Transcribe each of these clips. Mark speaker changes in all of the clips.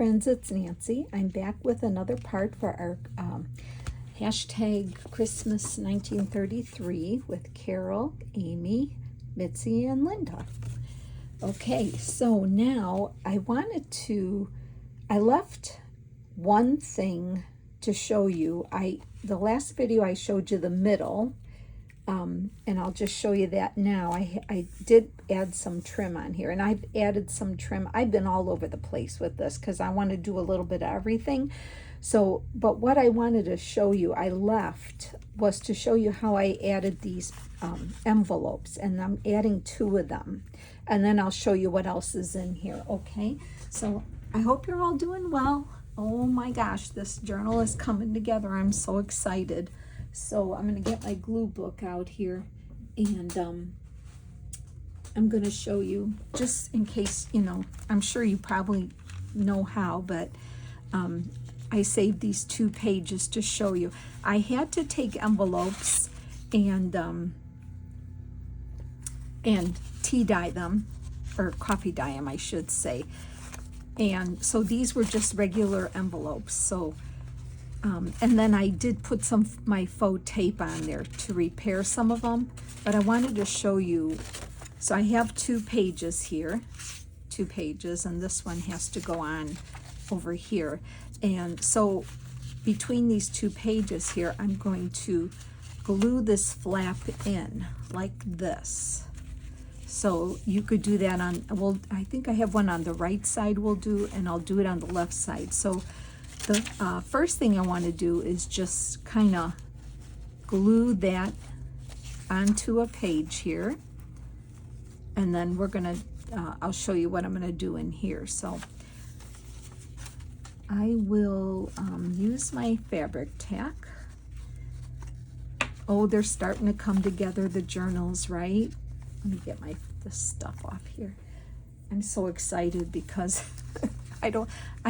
Speaker 1: friends, it's Nancy. I'm back with another part for our hashtag Christmas 1933 with Carol, Amy, Mitzie, and Linda. Okay, so now I left one thing to show you. The last video I showed you the middle, and I'll just show you that now. I did add some trim on here, and I've added some trim. I've been all over the place with this because I want to do a little bit of everything. So, but what I wanted to show you, was to show you how I added these envelopes, and I'm adding 2 of them. And then I'll show you what else is in here, okay? So I hope you're all doing well. Oh my gosh, this journal is coming together. I'm so excited. So I'm going to get my glue book out here, and I'm going to show you, just in case, I'm sure you probably know how, but I saved these 2 pages to show you. I had to take envelopes and tea dye them, or coffee dye them, I should say. And so these were just regular envelopes. So and then I did put some of my faux tape on there to repair some of them, but I wanted to show you. So I have 2 pages here, 2 pages, and this one has to go on over here. And so between these 2 pages here, I'm going to glue this flap in like this. So you could do that on, well, I think I have one on the right side we'll do, and I'll do it on the left side. So the first thing I want to do is just kind of glue that onto a page here, and then we're gonna I'll show you what I'm gonna do in here. So I will use my fabric tack. Oh, they're starting to come together, the journals, right? Let me get this stuff off here. I'm so excited because I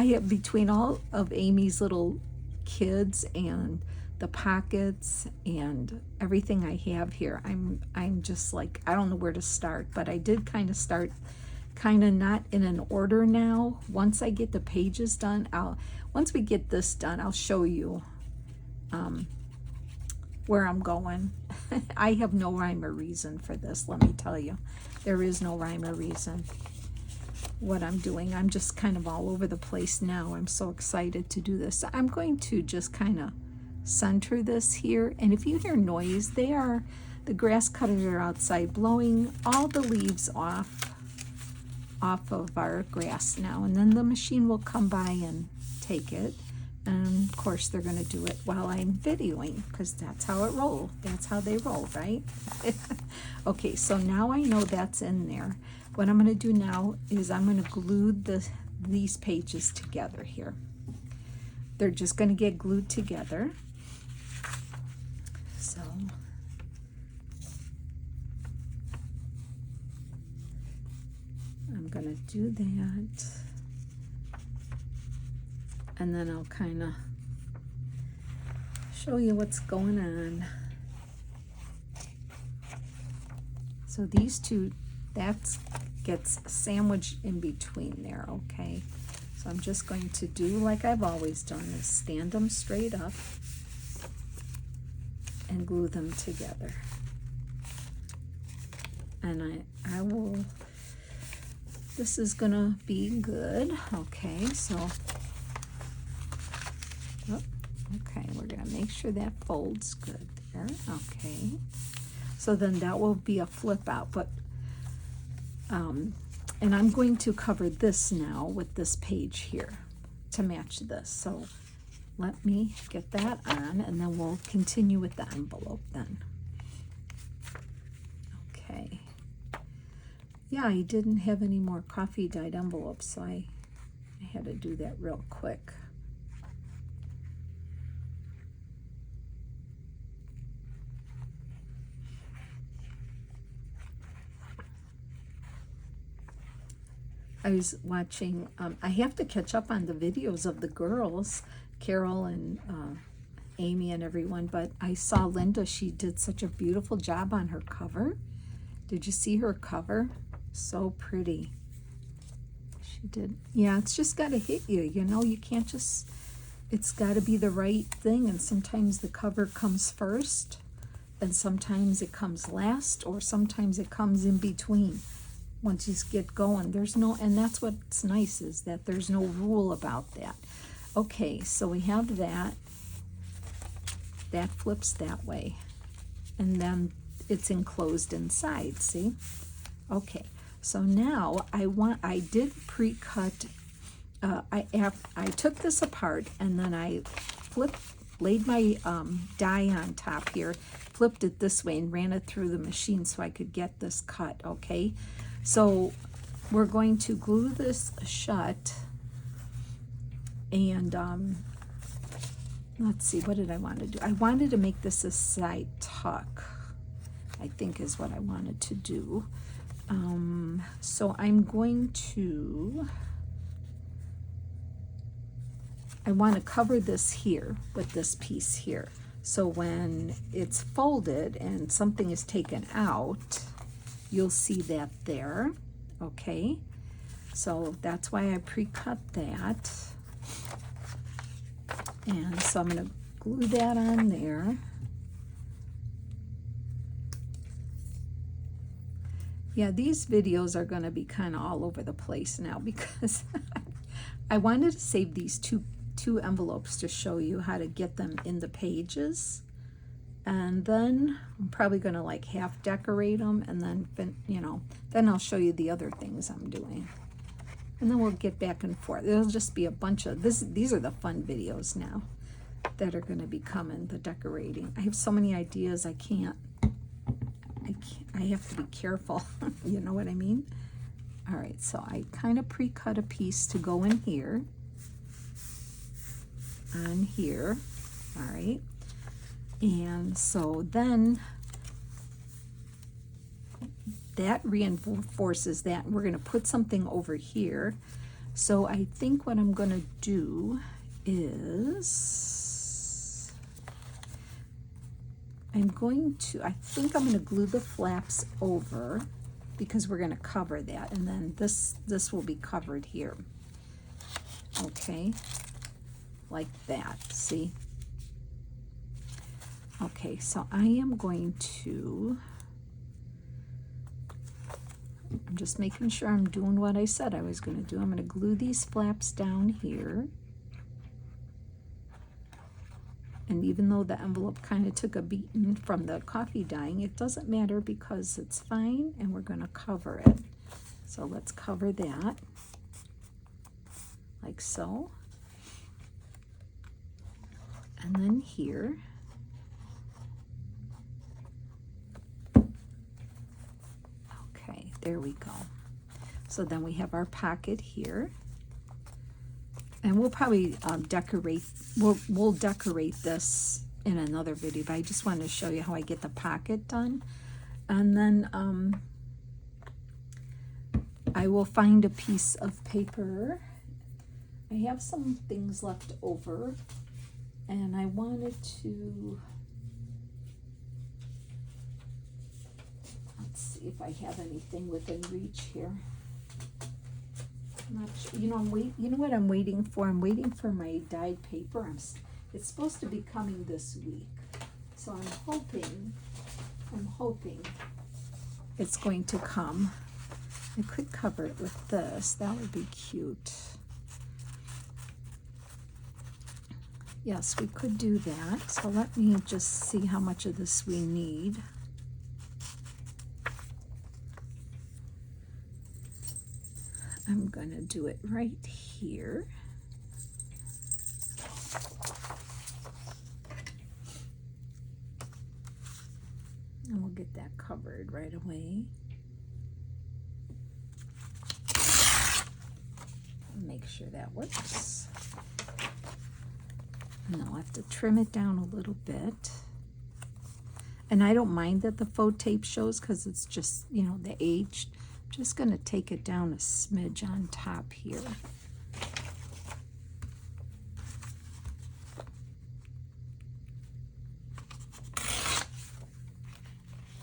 Speaker 1: have, between all of Amy's little kids and the pockets and everything I have here, I'm just like, I don't know where to start, but I did kind of start not in an order now. Once I get the pages done, once we get this done, I'll show you where I'm going. I have no rhyme or reason for this, let me tell you. There is no rhyme or reason what I'm doing. I'm just kind of all over the place now. I'm so excited to do this. I'm going to just kind of center this here, and if you hear noise, the grass cutters are outside blowing all the leaves off of our grass now, and then the machine will come by and take it. And of course they're going to do it while I'm videoing, because that's how it rolls. That's how they roll, right? Okay, so now I know that's in there. What I'm going to do now is I'm going to glue these pages together here. They're just going to get glued together. So I'm going to do that. And then I'll kind of show you what's going on. So these 2, that gets sandwiched in between there, okay? So I'm just going to do like I've always done, is stand them straight up and glue them together. And I will, this is gonna be good, okay? So okay, we're going to make sure that folds good there. Okay, so then that will be a flip out, but and I'm going to cover this now with this page here to match this. So let me get that on, and then we'll continue with the envelope then. Okay, yeah, I didn't have any more coffee dyed envelopes, so I had to do that real quick. I was watching, I have to catch up on the videos of the girls, Carol and Amy and everyone, but I saw Linda, she did such a beautiful job on her cover. Did you see her cover? So pretty. She She did. Yeah, it's just got to hit you, you know. You can't just, it's got to be the right thing, and sometimes the cover comes first, and sometimes it comes last, or sometimes it comes in between. Once you get going, there's no, and that's what's nice, is that there's no rule about that. Okay, so we have that. That flips that way, and then it's enclosed inside, see? Okay, so now I did pre-cut, I took this apart, and then I laid my die on top here, flipped it this way, and ran it through the machine so I could get this cut, okay? So we're going to glue this shut, and let's see, what did I want to do? I wanted to make this a side tuck, I think is what I wanted to do. So I'm going to, I want to cover this here with this piece here. So when it's folded and something is taken out, you'll see that there, okay? So that's why I pre-cut that. And so I'm going to glue that on there. Yeah, these videos are going to be kind of all over the place now because I wanted to save these two envelopes to show you how to get them in the pages. And then I'm probably going to like half decorate them, and then, you know, then I'll show you the other things I'm doing. And then we'll get back and forth. It'll just be a bunch of these are the fun videos now that are going to be coming, the decorating. I have so many ideas, I have to be careful. You know what I mean? All right, so I kind of pre-cut a piece to go in here, on here. All right, and so then that reinforces that, and we're going to put something over here. So I think what I'm going to do is I think I'm going to glue the flaps over, because we're going to cover that, and then this will be covered here. Okay, like that, see? Okay, so I am going to, I'm just making sure I'm doing what I said I was going to do. I'm going to glue these flaps down here. And even though the envelope kind of took a beating from the coffee dyeing, it doesn't matter because it's fine, and we're going to cover it. So let's cover that, like so. And then here. Okay, there we go. So then we have our pocket here. And we'll probably decorate, we'll decorate this in another video, but I just wanted to show you how I get the pocket done. And then I will find a piece of paper. I have some things left over, and I wanted to, let's see if I have anything within reach here. Not sure. You know, you know what I'm waiting for? I'm waiting for my dyed paper. It's supposed to be coming this week, so I'm hoping it's going to come. I could cover it with this. That would be cute. Yes, we could do that. So let me just see how much of this we need. I'm going to do it right here. And we'll get that covered right away. Make sure that works. And I'll have to trim it down a little bit. And I don't mind that the faux tape shows because it's just, you know, the age. Just going to take it down a smidge on top here.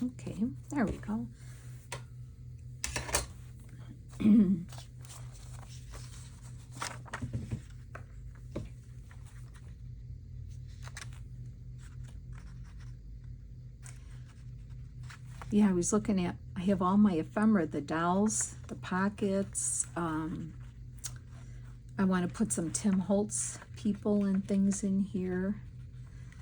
Speaker 1: Okay, there we go. yeah, I was looking at, I have all my ephemera, the dolls, the pockets. I want to put some Tim Holtz people and things in here.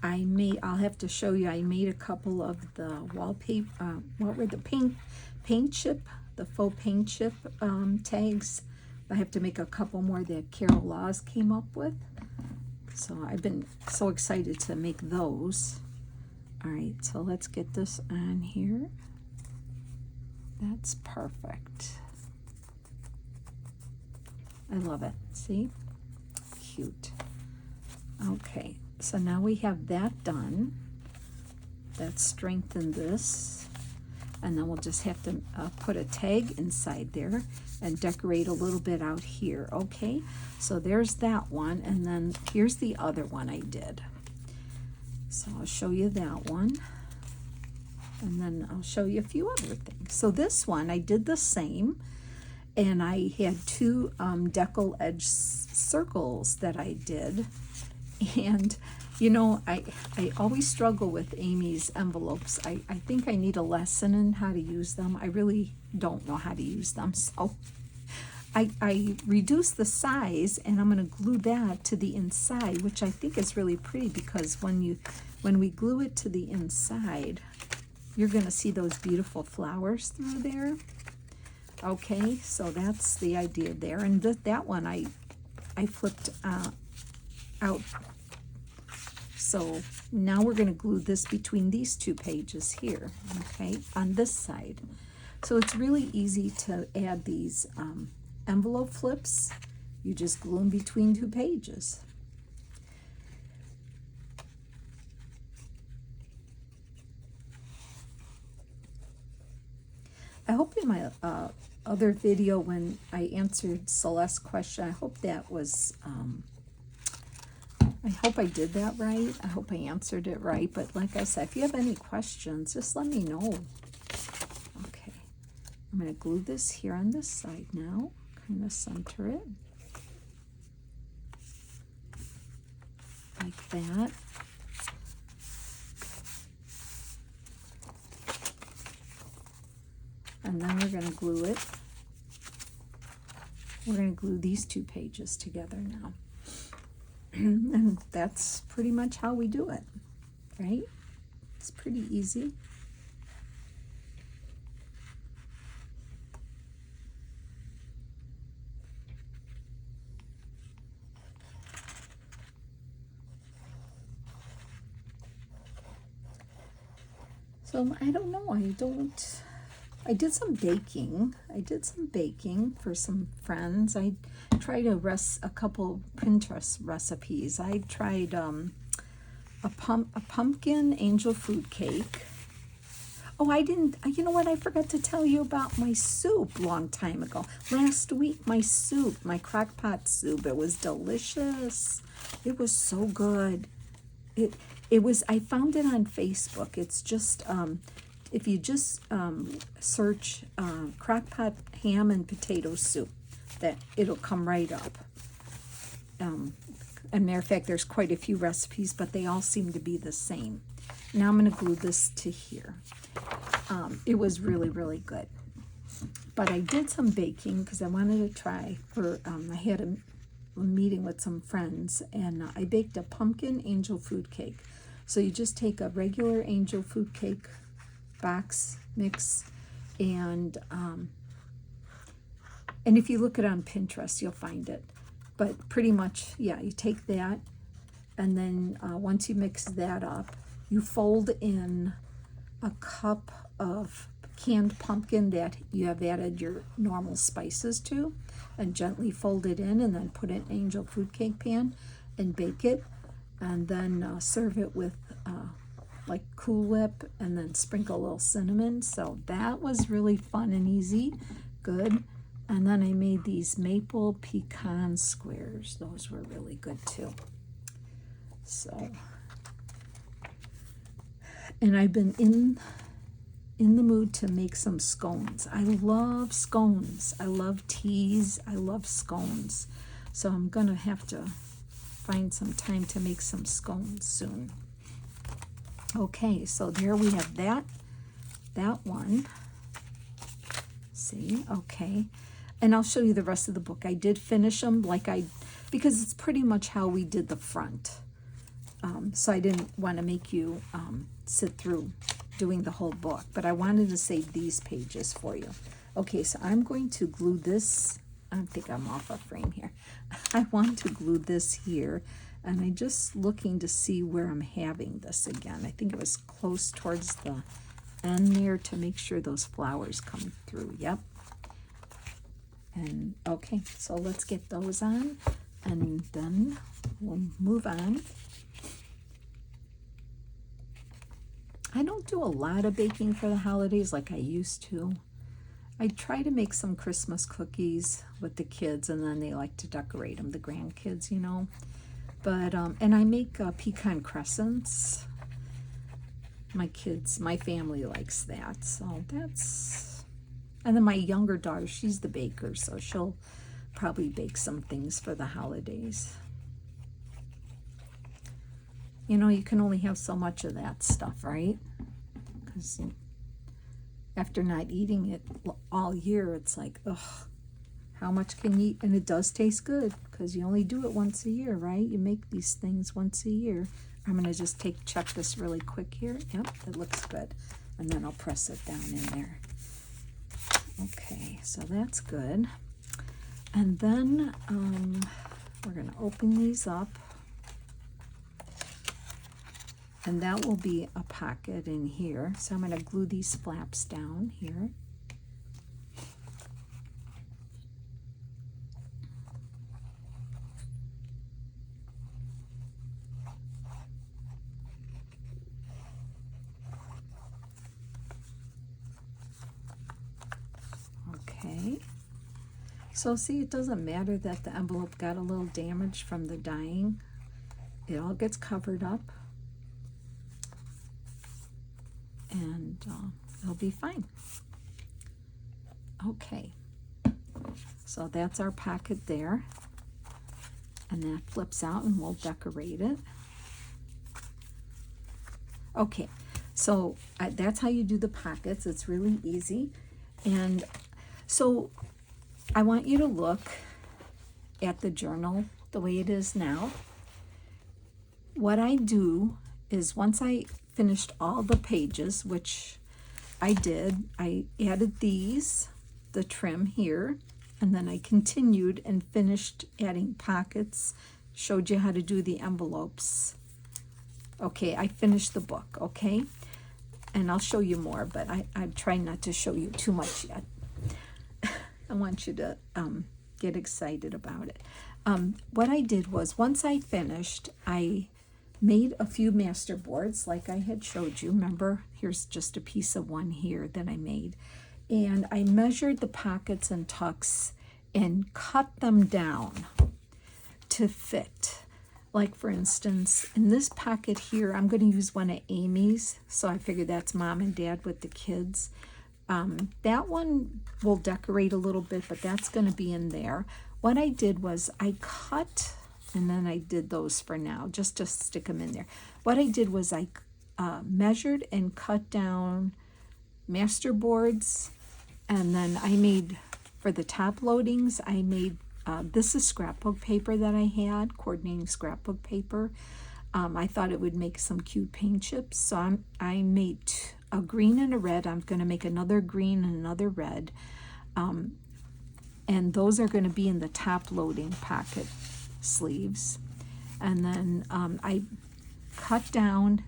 Speaker 1: I'll have to show you, I made a couple of the wallpaper, what were the paint chip, the faux paint chip tags. I have to make a couple more that Carol Laws came up with. So I've been so excited to make those. All right, so let's get this on here. That's perfect. I love it. See? Cute. Okay, so now we have that done. Let's strengthen this. And then we'll just have to put a tag inside there and decorate a little bit out here. Okay, so there's that one. And then here's the other one I did. So I'll show you that one. And then I'll show you a few other things. So this one, I did the same. And I had two decal edge circles that I did. And, you know, I always struggle with Amy's envelopes. I think I need a lesson in how to use them. I really don't know how to use them. So I reduced the size, and I'm going to glue that to the inside, which I think is really pretty because when we glue it to the inside, you're going to see those beautiful flowers through there. Okay, so that's the idea there. And that one I flipped out. So now we're going to glue this between these two pages here, okay, on this side. So it's really easy to add these envelope flips. You just glue them between two pages. I hope in my other video when I answered Celeste's question, I hope that was, I hope I did that right. I hope I answered it right. But like I said, if you have any questions, just let me know. Okay, I'm going to glue this here on this side now. Kind of center it. Like that. And then we're going to glue it. We're going to glue these two pages together now. And that's pretty much how we do it, right? It's pretty easy. So I don't know, I did some baking. I did some baking for some friends. I tried a couple Pinterest recipes. I tried a pumpkin angel food cake. Oh, you know what? I forgot to tell you about my soup long time ago. Last week, my soup, my crock pot soup. It was delicious. It was so good. It was, I found it on Facebook. It's just, if you just search crockpot ham and potato soup, that it'll come right up. As a matter of fact, there's quite a few recipes, but they all seem to be the same. Now I'm going to glue this to here. It was really, really good. But I did some baking because I wanted to try. I had a meeting with some friends, and I baked a pumpkin angel food cake. So you just take a regular angel food cake box mix, and if you look it on Pinterest, you'll find it. But pretty much, yeah, you take that, and then once you mix that up, you fold in a cup of canned pumpkin that you have added your normal spices to, and gently fold it in, and then put it in an angel food cake pan and bake it, and then serve it with like Cool Whip, and then sprinkle a little cinnamon. So that was really fun and easy, good. And then I made these maple pecan squares. Those were really good too. So, and I've been in the mood to make some scones. I love scones. I love teas. I love scones. So I'm gonna have to find some time to make some scones soon. Okay, so there we have that. that one. See, okay. And I'll show you the rest of the book. I did finish them because it's pretty much how we did the front. So I didn't want to make you sit through doing the whole book, but I wanted to save these pages for you. Okay, so I'm going to glue this. I don't think I'm off a frame here. I want to glue this here, and I'm just looking to see where I'm having this again. I think it was close towards the end there to make sure those flowers come through. Yep. And okay, so let's get those on, and then we'll move on. I don't do a lot of baking for the holidays like I used to. I try to make some Christmas cookies with the kids, and then they like to decorate them, the grandkids, you know. But, and I make pecan crescents. My family likes that, so that's, and then my younger daughter, she's the baker, so she'll probably bake some things for the holidays. You know, you can only have so much of that stuff, right? Because after not eating it all year, it's like, ugh, how much can you eat? And it does taste good because you only do it once a year, right? You make these things once a year. I'm going to just check this really quick here. Yep, it looks good. And then I'll press it down in there. Okay, so that's good. And then we're going to open these up. And that will be a pocket in here. So I'm going to glue these flaps down here. Okay. So see, it doesn't matter that the envelope got a little damage from the dyeing. It all gets covered up. And it'll be fine. Okay, so that's our pocket there, and that flips out and we'll decorate it. Okay, so that's how you do the pockets. It's really easy. And so I want you to look at the journal the way it is now. What I do is once I finished all the pages, which I did, I added these, the trim here, and then I continued and finished adding pockets, showed you how to do the envelopes. Okay, I finished the book, okay? And I'll show you more, but I'm trying not to show you too much yet. I want you to get excited about it. What I did was, once I finished, I made a few master boards like I had showed you. Remember, here's just a piece of one here that I made. And I measured the pockets and tucks and cut them down to fit. Like for instance, in this pocket here, I'm going to use one of Amy's. So I figured that's mom and dad with the kids. That one will decorate a little bit, but that's going to be in there. What I did was I cut, and then I did those for now, just to stick them in there. What I did was I measured and cut down master boards, and then I made, for the top loadings, I made, this is scrapbook paper that I had, coordinating scrapbook paper. I thought it would make some cute paint chips, so I made a green and a red. I'm going to make another green and another red, and those are going to be in the top loading pocket sleeves. And then I cut down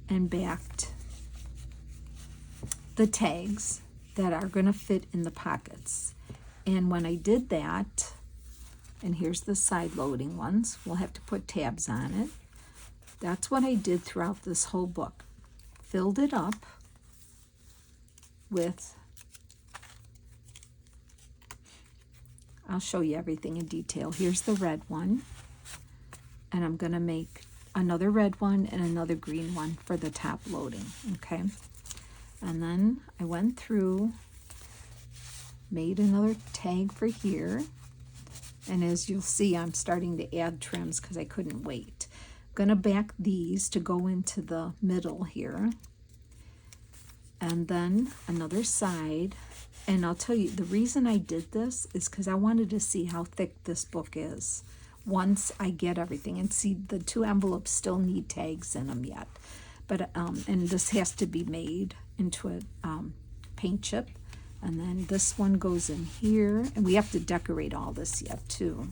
Speaker 1: and backed the tags that are going to fit in the pockets. And when I did that, and here's the side loading ones, we'll have to put tabs on it. That's what I did throughout this whole book. Filled it up with, I'll show you everything in detail. Here's the red one, and I'm going to make another red one and another green one for the top loading, okay? And then I went through, made another tag for here, and as you'll see, I'm starting to add trims because I couldn't wait. I'm going to back these to go into the middle here. and then another side. And I'll tell you, the reason I did this is because I wanted to see how thick this book is once I get everything. And see, the 2 envelopes still need tags in them yet. But and this has to be made into a paint chip. And then this one goes in here. And we have to decorate all this yet too.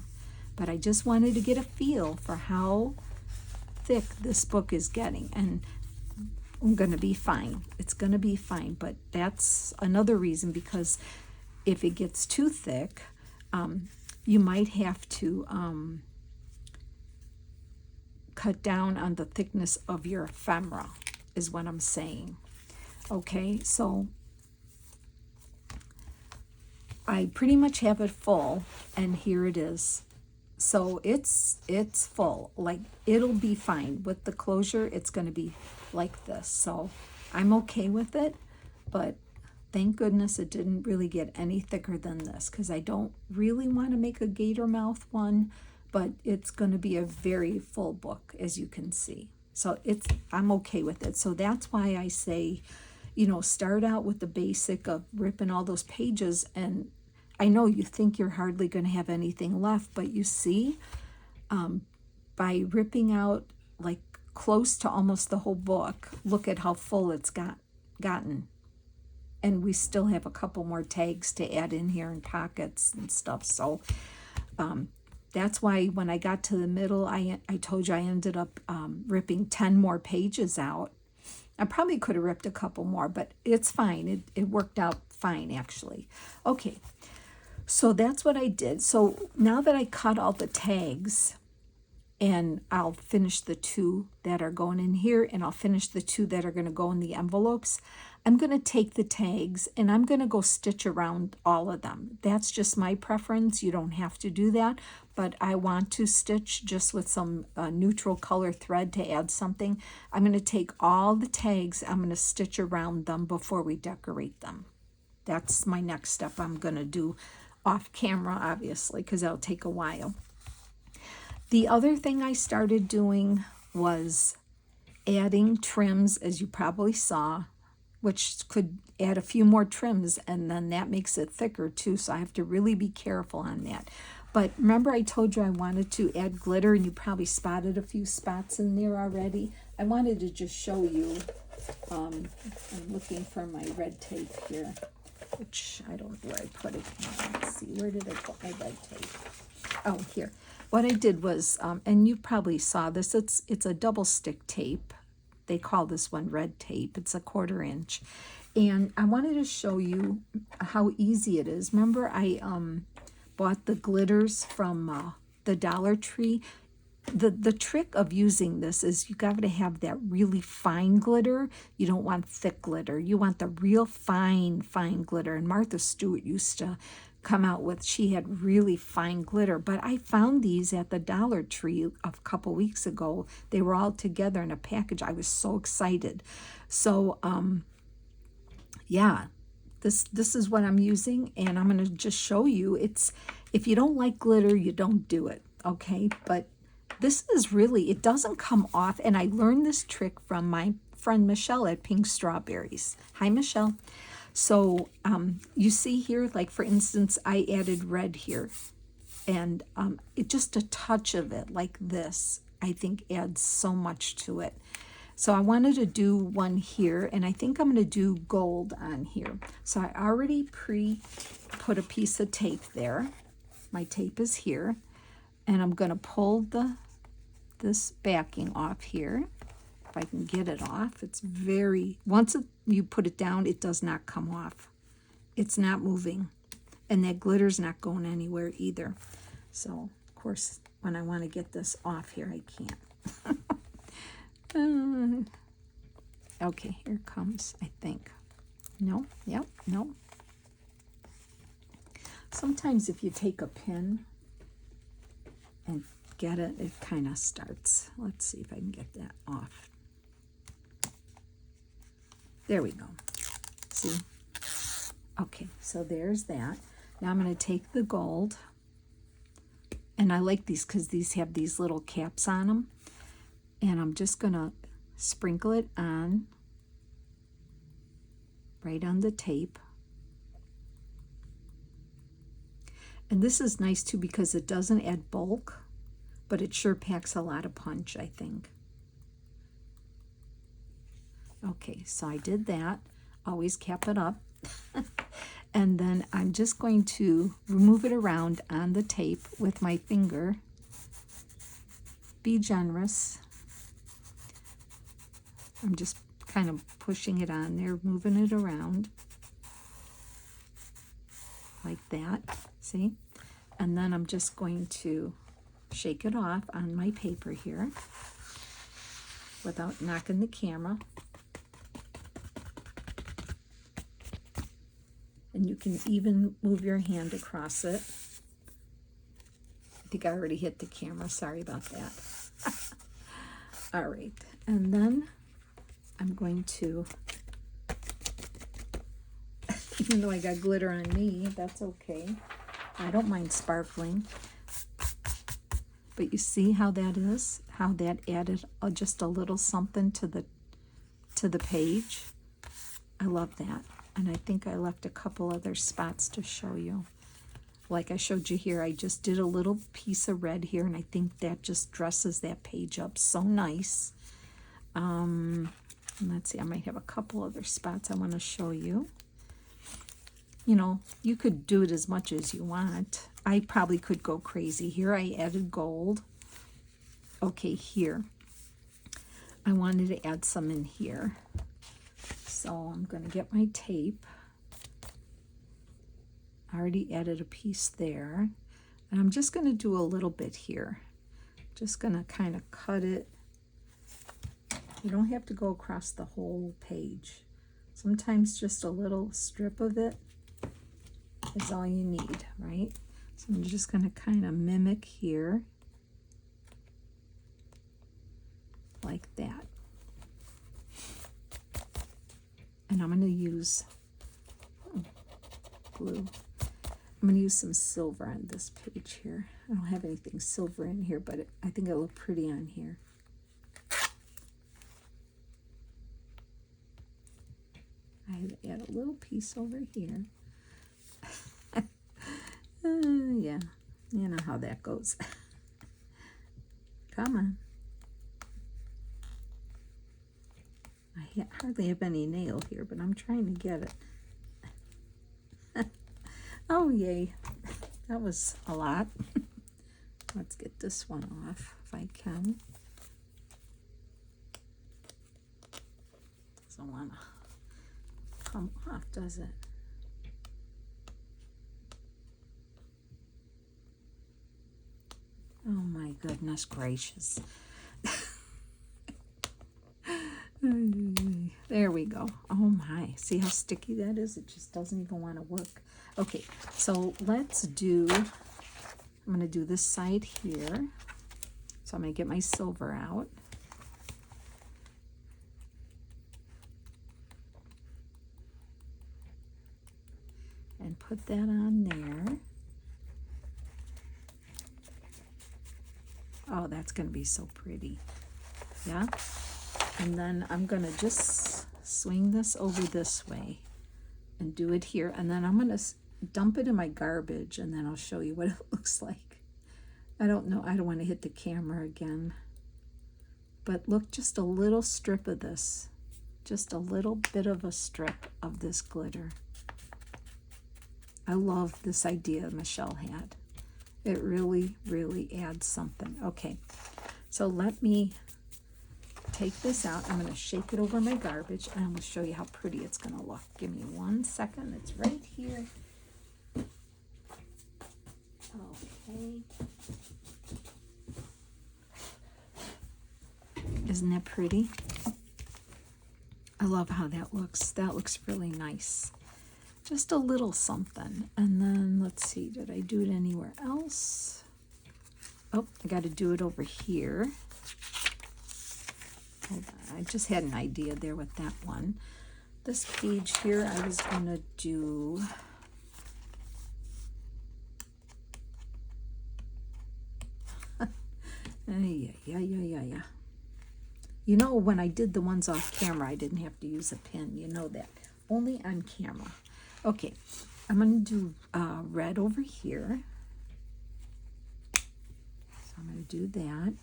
Speaker 1: But I just wanted to get a feel for how thick this book is getting. And I'm going to be fine. It's going to be fine. But that's another reason, because if it gets too thick, you might have to cut down on the thickness of your ephemera, is what I'm saying. Okay, so I pretty much have it full, and here it is. So it's full. Like, it'll be fine. With the closure, it's going to be like this. So I'm okay with it, but thank goodness it didn't really get any thicker than this, because I don't really want to make a gator mouth one, but it's going to be a very full book, as you can see. So I'm okay with it. So that's why I say, you know, start out with the basic of ripping all those pages. And I know you think you're hardly going to have anything left, but you see, by ripping out like close to almost the whole book, look at how full it's gotten. And we still have a couple more tags to add in here and pockets and stuff. So that's why when I got to the middle, I told you I ended up ripping 10 more pages out. I probably could have ripped a couple more, but it's fine. It worked out fine, actually. Okay, so that's what I did. So now that I cut all the tags, and I'll finish the 2 that are going in here, and I'll finish the 2 that are going to go in the envelopes, I'm going to take the tags and I'm going to go stitch around all of them. That's just my preference. You don't have to do that, but I want to stitch just with some neutral color thread to add something. I'm going to take all the tags, I'm going to stitch around them before we decorate them. That's my next step. I'm going to do off camera, obviously, because that'll take a while. The other thing I started doing was adding trims, as you probably saw, which could add a few more trims, and then that makes it thicker too, so I have to really be careful on that. But remember I told you I wanted to add glitter, and you probably spotted a few spots in there already. I wanted to just show you, I'm looking for my red tape here, which I don't know where I put it. Let's see, where did I put my red tape? Oh, here. What I did was, and you probably saw this, it's a double stick tape. They call this one red tape. It's a 1/4 inch. And I wanted to show you how easy it is. Remember I bought the glitters from the Dollar Tree. The trick of using this is you got to have that really fine glitter. You don't want thick glitter. You want the real fine glitter. And Martha Stewart used to come out with, she had really fine glitter, but I found these at the Dollar Tree a couple weeks ago. They were all together in a package. I was so excited. So yeah, this is what I'm using, and I'm going to just show you. It's, if you don't like glitter, you don't do it, okay? But this is really, it doesn't come off, and I learned this trick from my friend Michelle at Pink Strawberries. Hi, Michelle. So you see here, like for instance, I added red here, and it just a touch of it like this, I think adds so much to it. So I wanted to do one here, and I think I'm going to do gold on here. So I already put a piece of tape there. My tape is here, and I'm going to pull this backing off here. If I can get it off, it's very, once you put it down, it does not come off. It's not moving, and that glitter's not going anywhere either. So of course, when I want to get this off here, I can't. Okay, here it comes, I think. No, yep, no. Sometimes if you take a pin and get it, it kind of starts. Let's see if I can get that off. There we go. See? Okay, so there's that. Now I'm going to take the gold, and I like these because these have these little caps on them, and I'm just going to sprinkle it on right on the tape. And this is nice too because it doesn't add bulk, but it sure packs a lot of punch, I think. Okay, so I did that. Always cap it up. And then I'm just going to move it around on the tape with my finger. Be generous. I'm just kind of pushing it on there, moving it around like that, see? And then I'm just going to shake it off on my paper here without knocking the camera. And you can even move your hand across it. I think I already hit the camera, sorry about that. All right, and then I'm going to, even though I got glitter on me, that's okay. I don't mind sparkling. But you see how that is? How that added just a little something to the page? I love that. And I think I left a couple other spots to show you. Like I showed you here, I just did a little piece of red here, and I think that just dresses that page up so nice. Let's see, I might have a couple other spots I want to show you. You know, you could do it as much as you want. I probably could go crazy. Here I added gold. Okay, here. I wanted to add some in here. So I'm going to get my tape. I already added a piece there. And I'm just going to do a little bit here. Just going to kind of cut it. You don't have to go across the whole page. Sometimes just a little strip of it is all you need, right? So I'm just going to kind of mimic here like that. And I'm going to use glue. I'm going to use some silver on this page here. I don't have anything silver in here, but I think it'll look pretty on here. I had to add a little piece over here. Yeah, you know how that goes. Come on. I hardly have any nail here, but I'm trying to get it. Oh, yay. That was a lot. Let's get this one off if I can. Doesn't want to come off, does it? Oh my goodness gracious. There we go. Oh my, see how sticky that is? It just doesn't even want to work. Okay, so let's do, I'm going to do this side here. So I'm going to get my silver out. And put that on there. Oh, that's going to be so pretty. Yeah. And then I'm going to just swing this over this way and do it here. And then I'm going to dump it in my garbage, and then I'll show you what it looks like. I don't know. I don't want to hit the camera again. But look, just a little strip of this. Just a little bit of a strip of this glitter. I love this idea Michelle had. It really, really adds something. Okay, so let me take this out. I'm going to shake it over my garbage, and I'm going to show you how pretty it's going to look. Give me 1 second. It's right here. Okay. Isn't that pretty? I love how that looks. That looks really nice. Just a little something. And then let's see, did I do it anywhere else? Oh, I got to do it over here. Hold on, I just had an idea there with that one. This page here, I was going to do, yeah. You know, when I did the ones off camera, I didn't have to use a pin. You know that. only on camera. Okay, I'm going to do red over here. So I'm going to do that.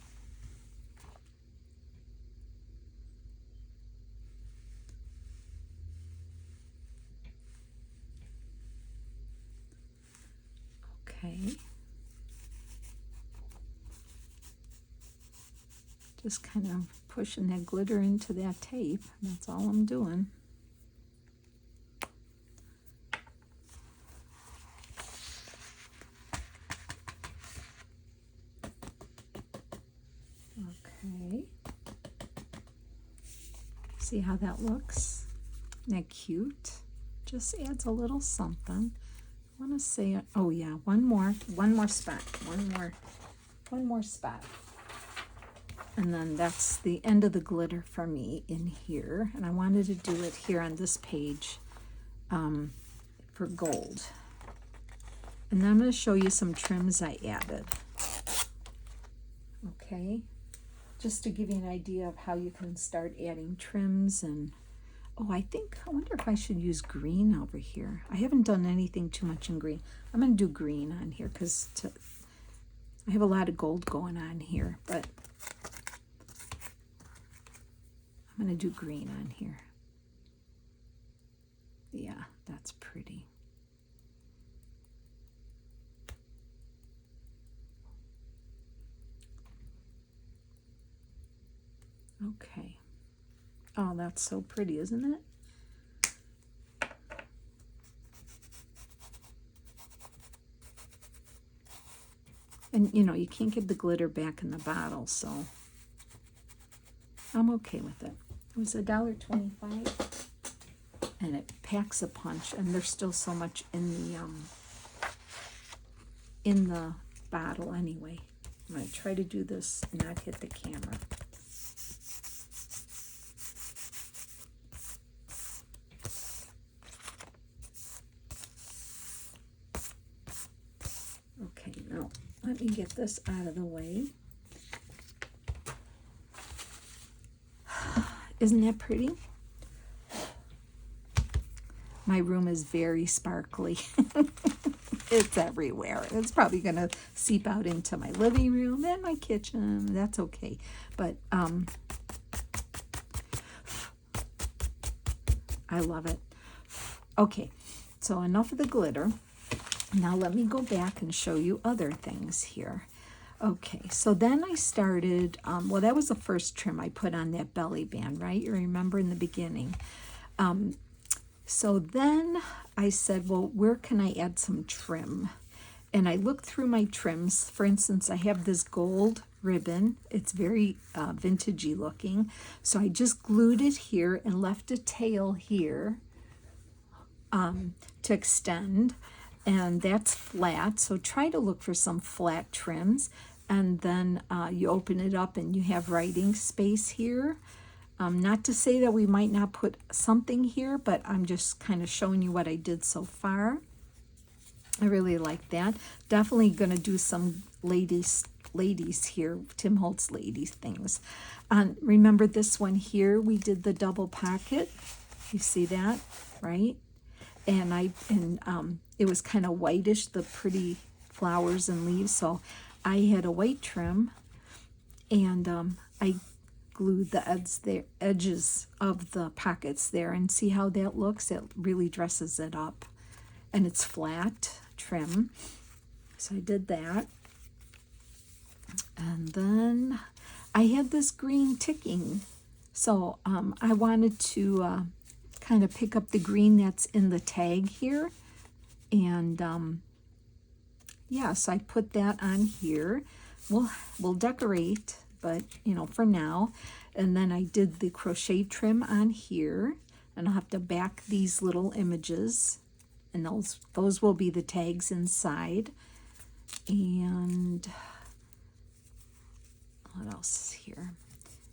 Speaker 1: Okay. Just kind of pushing that glitter into that tape. That's all I'm doing. Okay. See how that looks? Isn't that cute? Just adds a little something. I want to say, oh yeah, one more spot, one more spot. And then that's the end of the glitter for me in here. And I wanted to do it here on this page for gold. And then I'm going to show you some trims I added. Okay, just to give you an idea of how you can start adding trims. And oh, I wonder if I should use green over here. I haven't done anything too much in green. I'm going to do green on here because I have a lot of gold going on here, but I'm going to do green on here. Yeah, that's pretty. Okay. Oh, that's so pretty, isn't it? And, you know, you can't get the glitter back in the bottle, so I'm okay with it. It was $1.25, and it packs a punch, and there's still so much in the bottle anyway. I'm going to try to do this and not hit the camera. Okay, now let me get this out of the way. Isn't that pretty? My room is very sparkly. It's everywhere. It's probably going to seep out into my living room and my kitchen. That's okay. But I love it. Okay, so enough of the glitter. Now let me go back and show you other things here. Okay, so then I started, well, that was the first trim I put on that belly band, right? You remember in the beginning. So then I said, well, where can I add some trim? And I looked through my trims. For instance, I have this gold ribbon. It's very vintagey looking. So I just glued it here and left a tail here to extend. And that's flat. So try to look for some flat trims. And then you open it up and you have writing space here. Not to say that we might not put something here, but I'm just kind of showing you what I did so far. I really like that. Definitely going to do some ladies here, Tim Holtz ladies things. Remember this one here? We did the double pocket. You see that, right? And it was kind of whitish, the pretty flowers and leaves. So I had a white trim, and I glued the edges of the pockets there, and see how that looks. It really dresses it up, and it's flat trim. So I did that, and then I had this green ticking. So I wanted to kind of pick up the green that's in the tag here, and yeah, so I put that on here. We'll decorate, but you know, for now. And then I did the crochet trim on here, and I'll have to back these little images, and those will be the tags inside. And what else is here?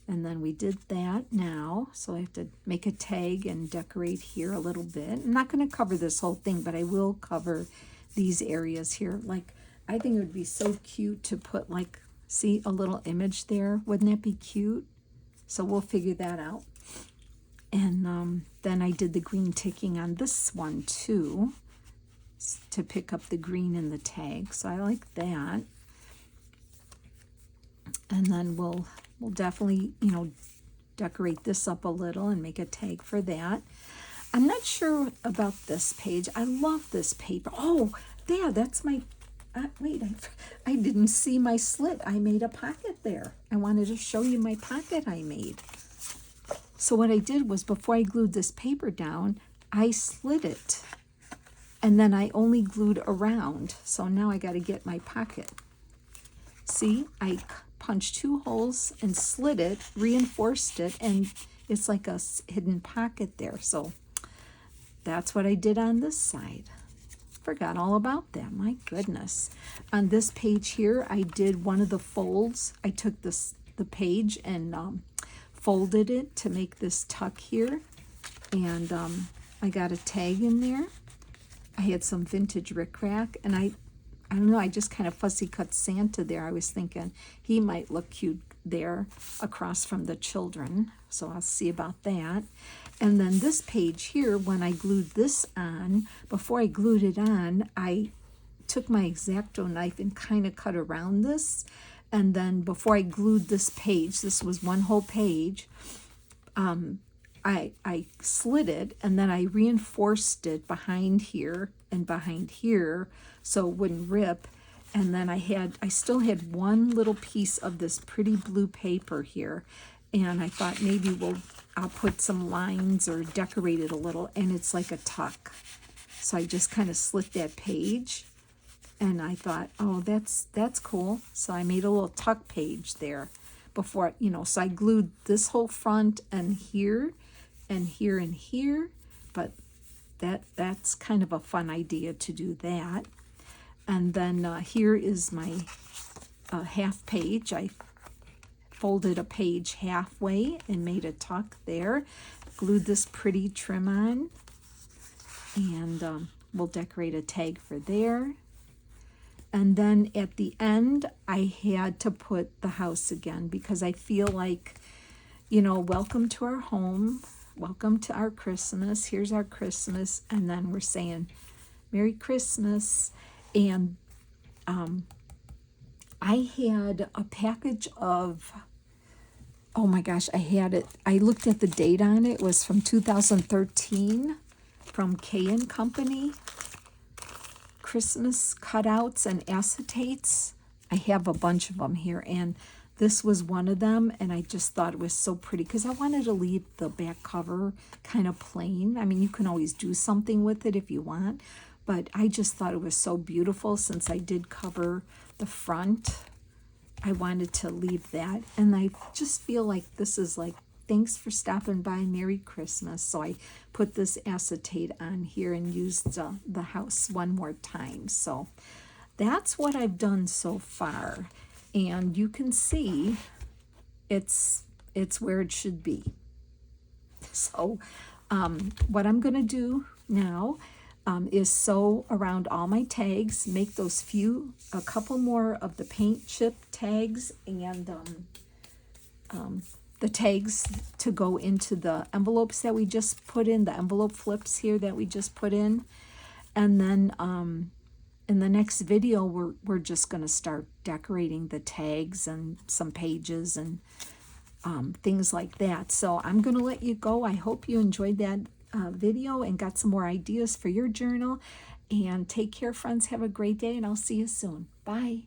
Speaker 1: And then we did that now, so I have to make a tag and decorate here a little bit. I'm not going to cover this whole thing, but I will cover these areas here. Like, I think it would be so cute to put, like, see a little image there. Wouldn't that be cute? So we'll figure that out. And then I did the green ticking on this one too, to pick up the green in the tag. So I like that. And then we'll definitely, you know, decorate this up a little and make a tag for that. I'm not sure about this page. I love this paper. Oh, there, that's my, wait, I didn't see my slit. I made a pocket there. I wanted to show you my pocket I made. So what I did was, before I glued this paper down, I slit it. And then I only glued around. So now I got to get my pocket. See, I punched 2 holes and slit it, reinforced it, and it's like a hidden pocket there. So that's what I did on this side. Forgot all about that, my goodness. On this page here, I did one of the folds. I took the page and folded it to make this tuck here. And I got a tag in there. I had some vintage rickrack, and I don't know, I just kind of fussy cut Santa there. I was thinking he might look cute there across from the children. So I'll see about that. And then this page here, when I glued this on, before I glued it on, I took my X-Acto knife and kind of cut around this. And then before I glued this page, this was one whole page, I slid it, and then I reinforced it behind here and behind here so it wouldn't rip. And then I still had one little piece of this pretty blue paper here, and I thought maybe I'll put some lines or decorate it a little, and it's like a tuck. So I just kind of slit that page, and I thought, oh, that's cool. So I made a little tuck page there before, you know, so I glued this whole front and here and here and here, but that's kind of a fun idea to do that. And then here is my half page. I folded a page halfway and made a tuck there, glued this pretty trim on, and we'll decorate a tag for there. And then at the end, I had to put the house again, because I feel like, you know, welcome to our home, welcome to our Christmas, here's our Christmas, and then we're saying Merry Christmas. And I had a package of, oh my gosh, I had it, I looked at the date on it, it was from 2013 from K & Company, Christmas cutouts and acetates. I have a bunch of them here, and this was one of them, and I just thought it was so pretty because I wanted to leave the back cover kind of plain. I mean, you can always do something with it if you want, but I just thought it was so beautiful. Since I did cover the front, I wanted to leave that, and I just feel like this is like, thanks for stopping by, Merry Christmas. So I put this acetate on here and used the house one more time. So that's what I've done so far, and you can see it's where it should be. So what I'm gonna do now is sew around all my tags, make those a couple more of the paint chip tags, and the tags to go into the envelopes that we just put in, the envelope flips here that we just put in. And then in the next video, we're just going to start decorating the tags and some pages and things like that. So I'm going to let you go. I hope you enjoyed that video and got some more ideas for your journal. And take care, friends. Have a great day, and I'll see you soon. Bye.